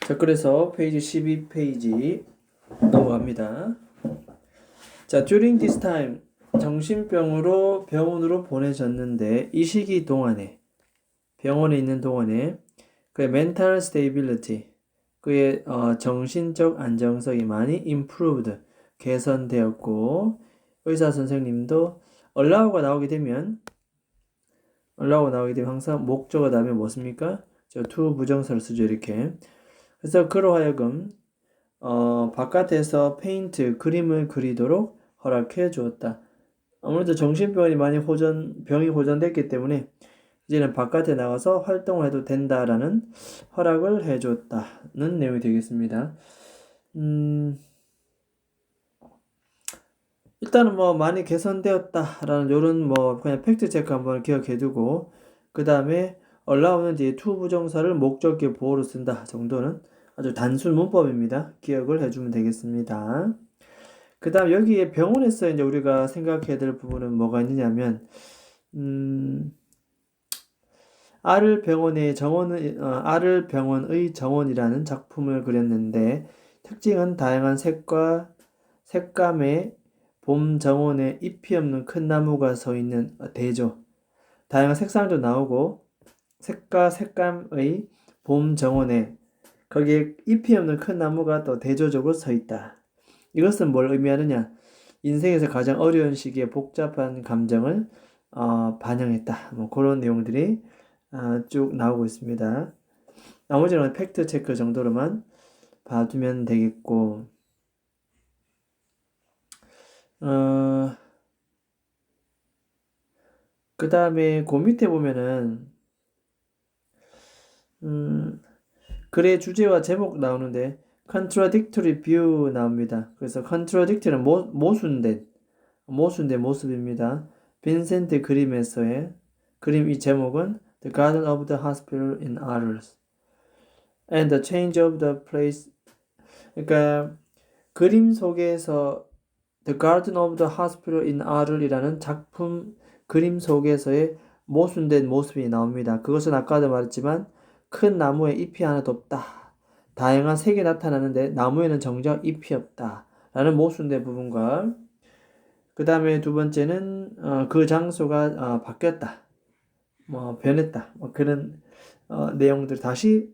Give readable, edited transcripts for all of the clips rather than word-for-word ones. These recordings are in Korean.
자, 그래서 페이지 12페이지 넘어갑니다. 자, during this time 정신병으로 병원으로 보내졌는데 이 시기 동안에 병원에 있는 동안에 그의 mental stability 그의 정신적 안정성이 많이 improved 개선되었고 의사 선생님도 allow가 나오게 되면 항상 목적어 다음에 뭐습니까? 저 to 부정사를 쓰죠 이렇게. 그래서 그로 하여금 바깥에서 페인트 그림을 그리도록 허락해 주었다. 아무래도 정신병이 많이 병이 호전됐기 때문에 이제는 바깥에 나가서 활동을 해도 된다라는 허락을 해 줬다는 내용이 되겠습니다. 일단은 뭐 많이 개선되었다라는 요런 뭐 그냥 팩트 체크 한번 기억해 두고 그 다음에 allow는 뒤에 to 부정사를 목적격 보호로 쓴다 정도는 아주 단순 문법입니다. 기억을 해주면 되겠습니다. 그 다음 여기에 병원에서 이제 우리가 생각해야 될 부분은 뭐가 있느냐면 아를 병원의 정원이라는 작품을 그렸는데 특징은 다양한 색과 색감의 봄 정원에 잎이 없는 큰 나무가 서 있는 대조. 다양한 색상도 나오고 색과 색감의 봄 정원에 거기에 잎이 없는 큰 나무가 또 대조적으로 서 있다. 이것은 뭘 의미하느냐? 인생에서 가장 어려운 시기에 복잡한 감정을 반영했다. 뭐 그런 내용들이 쭉 나오고 있습니다. 나머지는 팩트 체크 정도로만 봐두면 되겠고, 그 다음에 그 밑에 보면은 글의 주제와 제목 나오는데 contradictory view 나옵니다. 그래서 contradictory는 모순된 모습입니다. 빈센트 그림에서의 그림 이 제목은 The Garden of the Hospital in Arles and the Change of the Place. 그러니까 그림 속에서 The Garden of the Hospital in Arles이라는 작품 그림 속에서의 모순된 모습이 나옵니다. 그것은 아까도 말했지만 큰 나무에 잎이 하나도 없다. 다양한 색이 나타나는데 나무에는 정작 잎이 없다. 라는 모순된 부분과 그 다음에 두 번째는 그 장소가 바뀌었다. 뭐 변했다. 뭐 그런 내용들 다시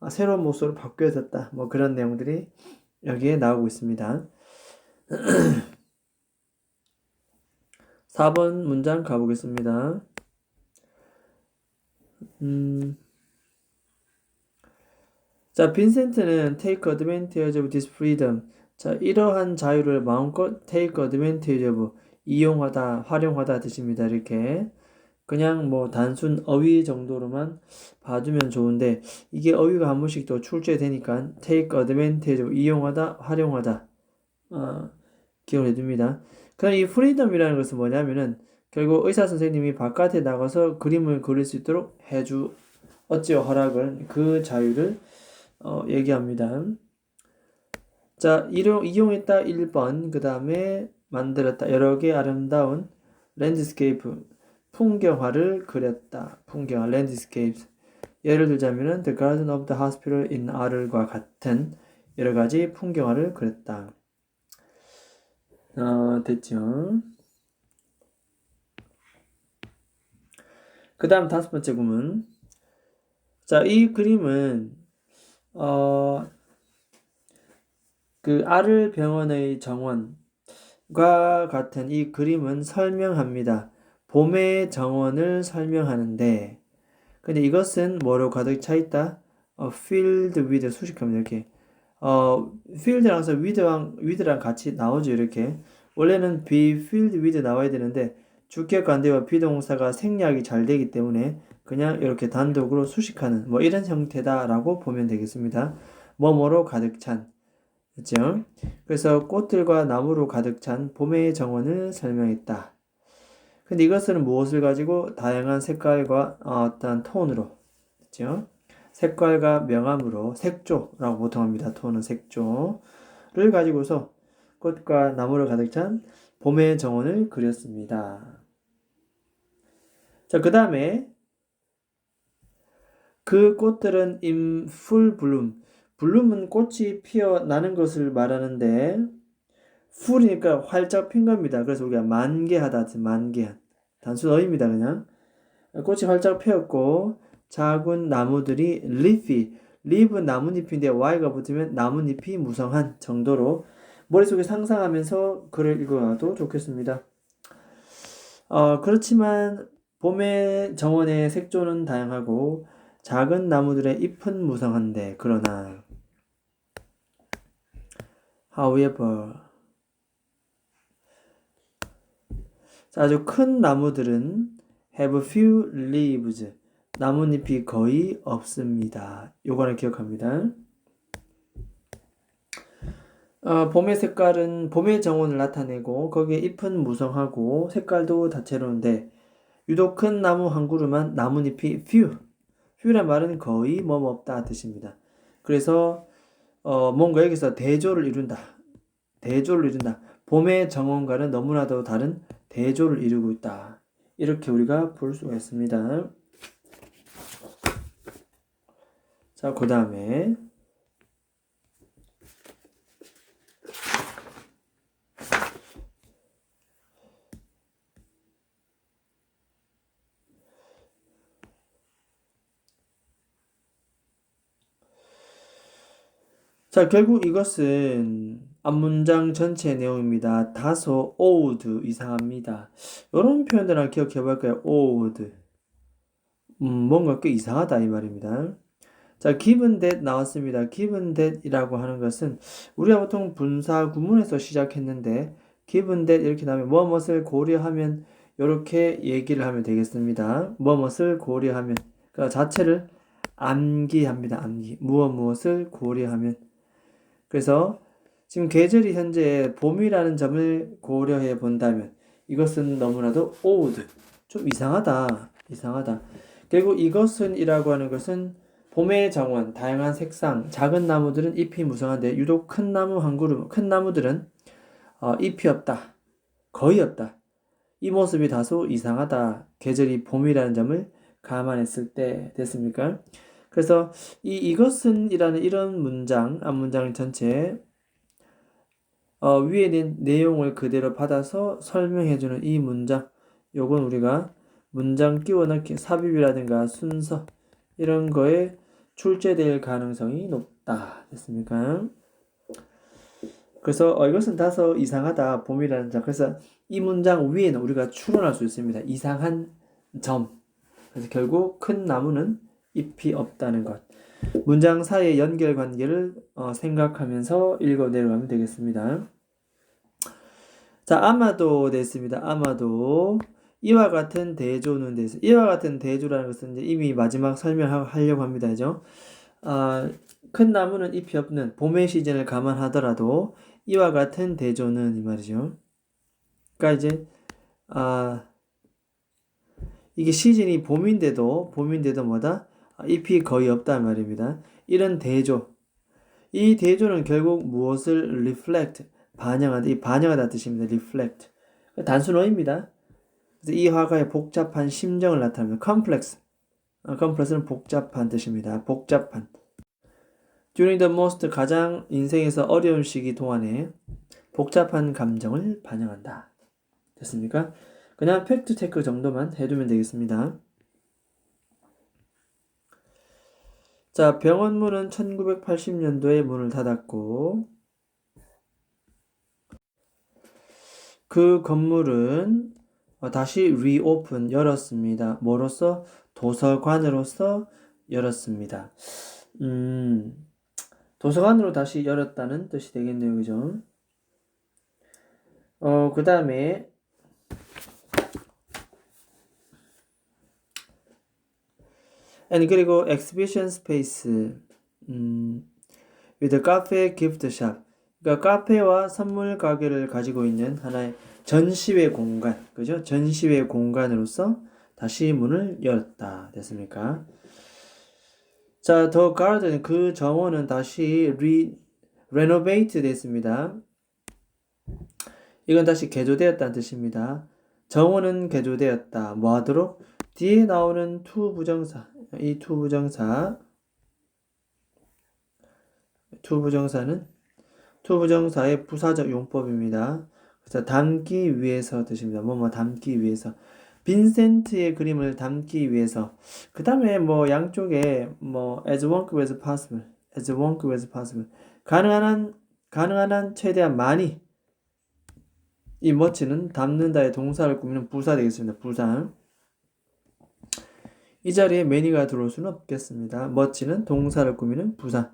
새로운 모습으로 바뀌어졌다. 뭐 그런 내용들이 여기에 나오고 있습니다. 4번 문장 가보겠습니다. 자, 빈센트는 take advantage of this freedom. 자, 이러한 자유를 마음껏 take advantage of 이용하다, 활용하다 뜻입니다. 이렇게 그냥 뭐 단순 어휘 정도로만 봐두면 좋은데 이게 어휘가 한 번씩 또 출제되니까 take advantage of 이용하다, 활용하다 기억을 해둡니다. 그럼 이 freedom이라는 것은 뭐냐면은 결국 의사 선생님이 바깥에 나가서 그림을 그릴 수 있도록 어찌요 허락을 그 자유를 얘기합니다. 자, 이용했다 1번, 그 다음에 만들었다 여러 개 아름다운 랜드스케이프, 풍경화를 그렸다. 풍경화, 랜드스케이프. 예를 들자면은 The Garden of the Hospital in Arles과 같은 여러 가지 풍경화를 그렸다. 됐죠? 그 다음 5번째 구문. 자, 이 그림은 그 아를 병원의 정원과 같은 이 그림은 설명합니다. 봄의 정원을 설명하는데 근데 이것은 뭐로 가득 차 있다? filled with 수식하면 이렇게 field랑 해서 with랑 같이 나오죠 이렇게. 원래는 be filled with 나와야 되는데 주격 관대와 비동사가 생략이 잘 되기 때문에 그냥 이렇게 단독으로 수식하는 뭐 이런 형태다라고 보면 되겠습니다. 뭐뭐로 가득 찬. 그렇죠? 그래서 꽃들과 나무로 가득 찬 봄의 정원을 설명했다. 근데 이것은 무엇을 가지고 다양한 색깔과 어떤 톤으로, 그렇죠? 색깔과 명암으로 색조라고 보통 합니다. 톤은 색조를 가지고서 꽃과 나무로 가득 찬 봄의 정원을 그렸습니다. 자, 그 다음에 그 꽃들은 in full bloom, 블룸은 꽃이 피어나는 것을 말하는데 풀이니까 활짝 핀 겁니다. 그래서 우리가 만개하다, 만개한 단순 어입니다. 그냥 꽃이 활짝 피었고 작은 나무들이 leafy, leaf은 나뭇잎인데 y가 붙으면 나뭇잎이 무성한 정도로 머릿속에 상상하면서 글을 읽어도 좋겠습니다. 그렇지만 봄의 정원의 색조는 다양하고 작은 나무들의 잎은 무성한데 그러나 however 아주 큰 나무들은 have few leaves 나뭇잎이 거의 없습니다. 요거는 기억합니다. 봄의 색깔은 봄의 정원을 나타내고 거기에 잎은 무성하고 색깔도 다채로운데 유독 큰 나무 한 그루만 나뭇잎이 few란 말은 거의 없다 뜻입니다. 그래서 뭔가 여기서 대조를 이룬다. 봄의 정원과는 너무나도 다른 대조를 이루고 있다. 이렇게 우리가 볼 수가 있습니다. 자, 그 다음에 자, 결국 이것은 앞문장 전체 내용입니다. 다소 odd 이상합니다. 이런 표현들을 기억해 볼까요? odd. 뭔가 꽤 이상하다 이 말입니다. 자, given that 나왔습니다. given that이라고 하는 것은 우리가 보통 분사 구문에서 시작했는데 given that 이렇게 나오면 무엇을 고려하면 이렇게 얘기를 하면 되겠습니다. 무엇을 고려하면 그러니까 자체를 암기합니다. 암기. 무엇을 고려하면 그래서 지금 계절이 현재 봄이라는 점을 고려해 본다면 이것은 너무나도 odd. 좀 이상하다. 결국 이것은 이라고 하는 것은 봄의 정원, 다양한 색상, 작은 나무들은 잎이 무성한데 유독 큰 나무 한 그루, 큰 나무들은 잎이 없다. 거의 없다. 이 모습이 다소 이상하다. 계절이 봄이라는 점을 감안했을 때 됐습니까? 그래서 이것은 이라는 이런 문장, 앞문장 전체 위에 내용을 그대로 받아서 설명해주는 이 문장, 요건 우리가 문장 끼워 넣기, 삽입이라든가 순서 이런 거에 출제될 가능성이 높다. 됐습니까? 그래서 이것은 다소 이상하다. 봄이라는 점. 그래서 이 문장 위에는 우리가 추론할 수 있습니다. 이상한 점. 그래서 결국 큰 나무는 잎이 없다는 것. 문장 사이의 연결 관계를 생각하면서 읽어 내려가면 되겠습니다. 자, 아마도 됐습니다. 아마도 이와 같은 대조는 됐어. 이와 같은 대조라는 것은 이제 이미 마지막 설명하려고 합니다. 그죠? 큰 나무는 잎이 없는 봄의 시즌을 감안하더라도 이와 같은 대조는 이 말이죠. 그러니까 이제 이게 시즌이 봄인데도 뭐다? 잎이 거의 없단 말입니다. 이런 대조. 이 대조는 결국 무엇을 reflect, 반영하다. 이 반영하다 뜻입니다. reflect. 단순어입니다. 그래서 이 화가의 복잡한 심정을 나타냅니다. complex. complex는 복잡한 뜻입니다. 복잡한. during the most 가장 인생에서 어려운 시기 동안에 복잡한 감정을 반영한다. 됐습니까? 그냥 팩트 체크 정도만 해두면 되겠습니다. 자, 병원문은 1980년도에 문을 닫았고 그 건물은 다시 reopen 열었습니다. 뭐로서? 도서관으로서 열었습니다. 도서관으로 다시 열었다는 뜻이 되겠네요. 그죠? 그 다음에 그리고 exhibition space with a cafe gift shop 그러니까 카페와 선물 가게를 가지고 있는 하나의 전시회 공간, 그죠? 전시회 공간으로서 다시 문을 열었다. 됐습니까? 자, the garden 그 정원은 다시 renovate 됐습니다. 이건 다시 개조되었다는 뜻입니다. 정원은 개조되었다. 뭐 하도록? 뒤에 나오는 to 부정사, 이 to 부정사 투부정사의 부사적 용법입니다. 그래서 담기 위해서 뜻입니다. 뭐뭐 담기 위해서. 빈센트의 그림을 담기 위해서. 그 다음에 뭐 양쪽에 뭐 as wonky as possible, as wonky as possible. 가능한 한 최대한 많이. 이 머치는 담는다의 동사를 꾸미는 부사 되겠습니다. 부사. 이 자리에 many가 들어올 수는 없겠습니다. 머치는 동사를 꾸미는 부사.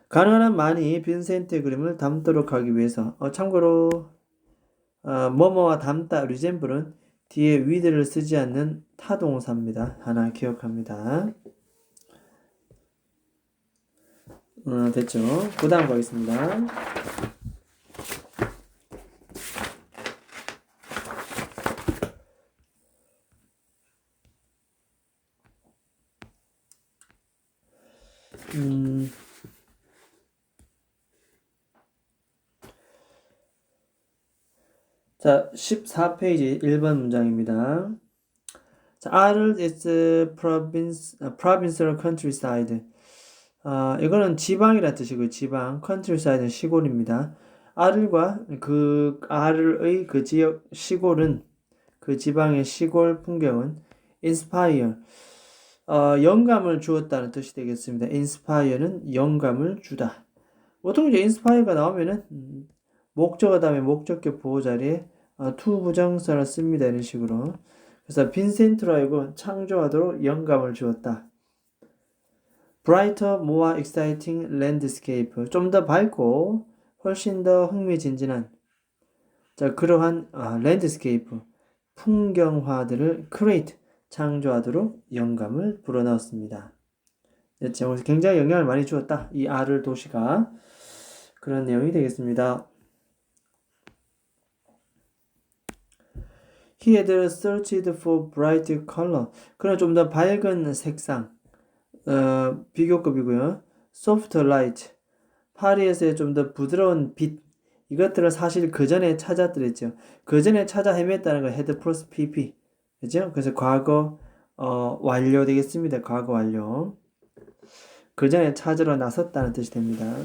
가능한 한 많이 빈센트의 그림을 담도록 하기 위해서. 참고로 뭐뭐와 담다 resemble은 뒤에 with를 쓰지 않는 타동사입니다. 하나 기억합니다. 됐죠? 그 다음 가겠습니다. 자, 14페이지 1번 문장입니다. 자, Arles is provincial countryside. 이거는 지방이라 뜻이고 지방, countryside는 시골입니다. 아를과 그 아를의 그 지역 시골은 그 지방의 시골 풍경은 inspire 영감을 주었다는 뜻이 되겠습니다. inspire는 영감을 주다. 보통 이제 inspire가 나오면은 목적어 다음에 목적격 보호 자리에 to 부정사를 씁니다. 이런 식으로. 그래서 빈센트라이고 창조하도록 영감을 주었다. brighter, more exciting landscape. 좀 더 밝고 훨씬 더 흥미진진한 자 그러한 landscape 풍경화들을 create 창조하도록 영감을 불어넣었습니다. 여기서 굉장히 영향을 많이 주었다. 이 아를 도시가 그런 내용이 되겠습니다. He had searched for bright color. 그런 좀 더 밝은 색상. 비교급이고요. soft light. 파리에서의 좀 더 부드러운 빛. 이것들을 사실 그 전에 찾았더랬죠. 그 전에 찾아 헤맸다는 거 had plus pp. 그죠? 그래서 과거 완료 되겠습니다. 과거 완료. 그 전에 찾으러 나섰다는 뜻이 됩니다.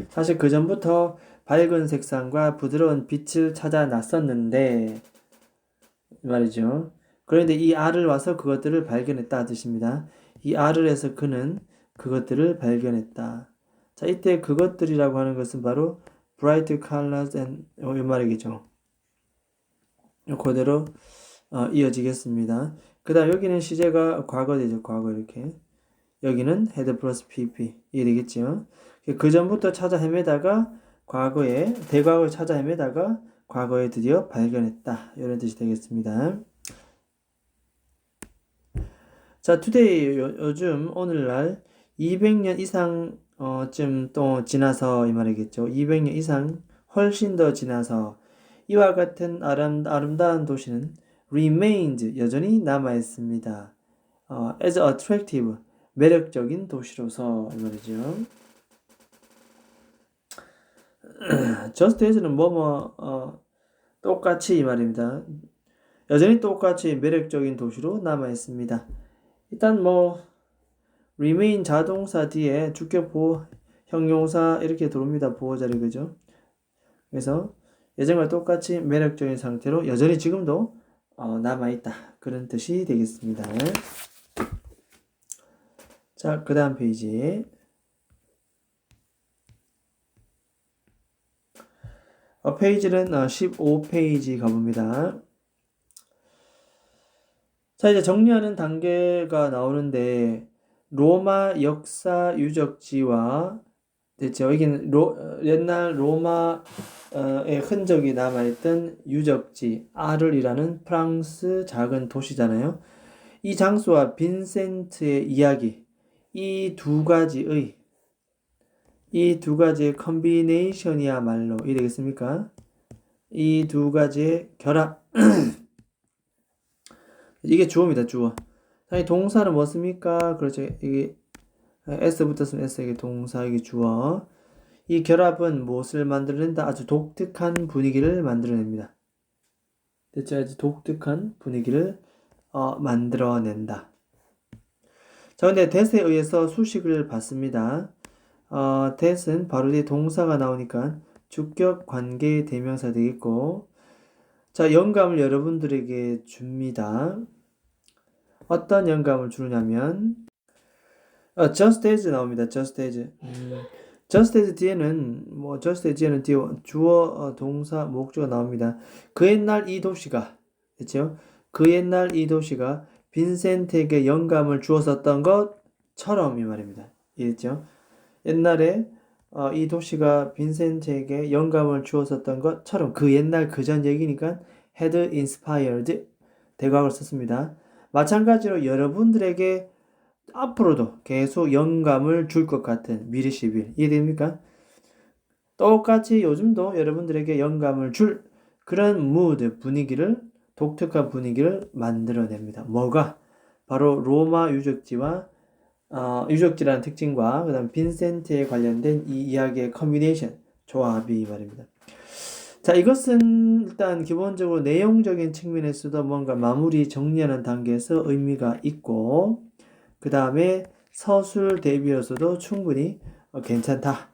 사실 그 전부터 밝은 색상과 부드러운 빛을 찾아 나섰는데 말이죠. 그런데 이 알을 와서 그것들을 발견했다 뜻입니다. 이 알을 해서 그는 그것들을 발견했다. 자, 이때 그것들이라고 하는 것은 바로 bright colors and 이 말이겠죠. 그대로 이어지겠습니다. 그 다음 여기는 시제가 과거 되죠. 과거 이렇게. 여기는 had plus pp 이해되겠죠. 그 전부터 찾아 헤매다가 과거에 대과거에 찾아 헤매다가 과거에 드디어 발견했다. 이런 뜻이 되겠습니다. 자, today 요즘 오늘날 200년 이상 쯤 또 지나서 이 말이겠죠. 200년 이상 훨씬 더 지나서 이와 같은 아름다운 도시는 remained 여전히 남아 있습니다. as attractive 매력적인 도시로서 이 말이죠. just as는 똑같이 이 말입니다. 여전히 똑같이 매력적인 도시로 남아 있습니다. 일단 remain 자동사 뒤에 주격 보호 형용사 이렇게 들어옵니다. 보호 자리 그죠? 그래서 예전과 똑같이 매력적인 상태로 여전히 지금도 남아 있다. 그런 뜻이 되겠습니다. 자, 그 다음 페이지. 페이지는 15페이지 가봅니다. 자, 이제 정리하는 단계가 나오는데, 로마 역사 유적지와, 됐죠? 여기는 옛날 로마의 흔적이 남아있던 유적지, 아를이라는 프랑스 작은 도시잖아요. 이 장소와 빈센트의 이야기, 이 두 가지의 컨비네이션이야말로 이 되겠습니까? 이 두 가지의 결합 이게 주어입니다. 주어. 이 동사는 뭐습니까? 그렇죠. 이게 s 붙었으면 s 이게 동사 이게 주어. 이 결합은 무엇을 만들어낸다? 아주 독특한 분위기를 만들어냅니다. 됐죠? 아주 독특한 분위기를 만들어낸다. 자, 근데 대세에 의해서 수식을 받습니다. that은 바로 뒤에 동사가 나오니까 주격 관계 대명사 되겠고, 자, 영감을 여러분들에게 줍니다. 어떤 영감을 주냐면 just as 나옵니다. just as. just as 뒤에는 just as 뒤에는 뒤에 주어, 동사, 목적어 나옵니다. 그 옛날 이 도시가, 그렇죠? 그 옛날 이 도시가 빈센트에게 영감을 주었었던 것처럼 이 말입니다. 이해했죠? 옛날에 이 도시가 빈센트에게 영감을 주었었던 것처럼, 그 옛날 그전 얘기니까 had inspired 대각을 썼습니다. 마찬가지로 여러분들에게 앞으로도 계속 영감을 줄 것 같은 미래 시빌, 이해됩니까? 똑같이 요즘도 여러분들에게 영감을 줄 그런 mood, 분위기를, 독특한 분위기를 만들어냅니다. 뭐가? 바로 로마 유적지와 유적지라는 특징과 그 다음 빈센트에 관련된 이 이야기의 커뮤니케이션, 조합이 말입니다. 자, 이것은 일단 기본적으로 내용적인 측면에서도 뭔가 마무리 정리하는 단계에서 의미가 있고, 그 다음에 서술 대비로서도 충분히 괜찮다.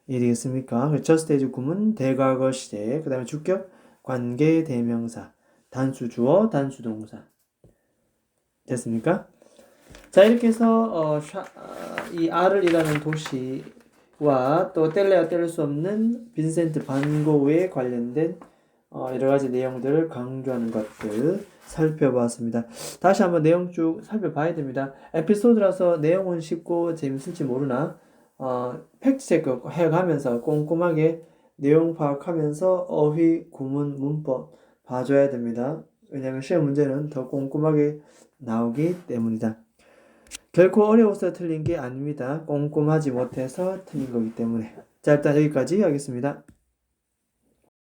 이해되겠습니까? just as 구문 대과거 시제, 그 다음에 주격 관계 대명사, 단수 주어, 단수 동사. 됐습니까? 자, 이렇게 해서 이 아를이라는 도시와 또 뗄래야 뗄 수 없는 빈센트 반 고흐에 관련된 여러 가지 내용들을 강조하는 것들 살펴봤습니다. 다시 한번 내용 쭉 살펴봐야 됩니다. 에피소드라서 내용은 쉽고 재밌을지 모르나 팩트 체크 해가면서 꼼꼼하게 내용 파악하면서 어휘, 구문, 문법 봐줘야 됩니다. 왜냐하면 시험 문제는 더 꼼꼼하게 나오기 때문이다. 결코 어려워서 틀린 게 아닙니다. 꼼꼼하지 못해서 틀린 거기 때문에. 자, 일단 여기까지 하겠습니다.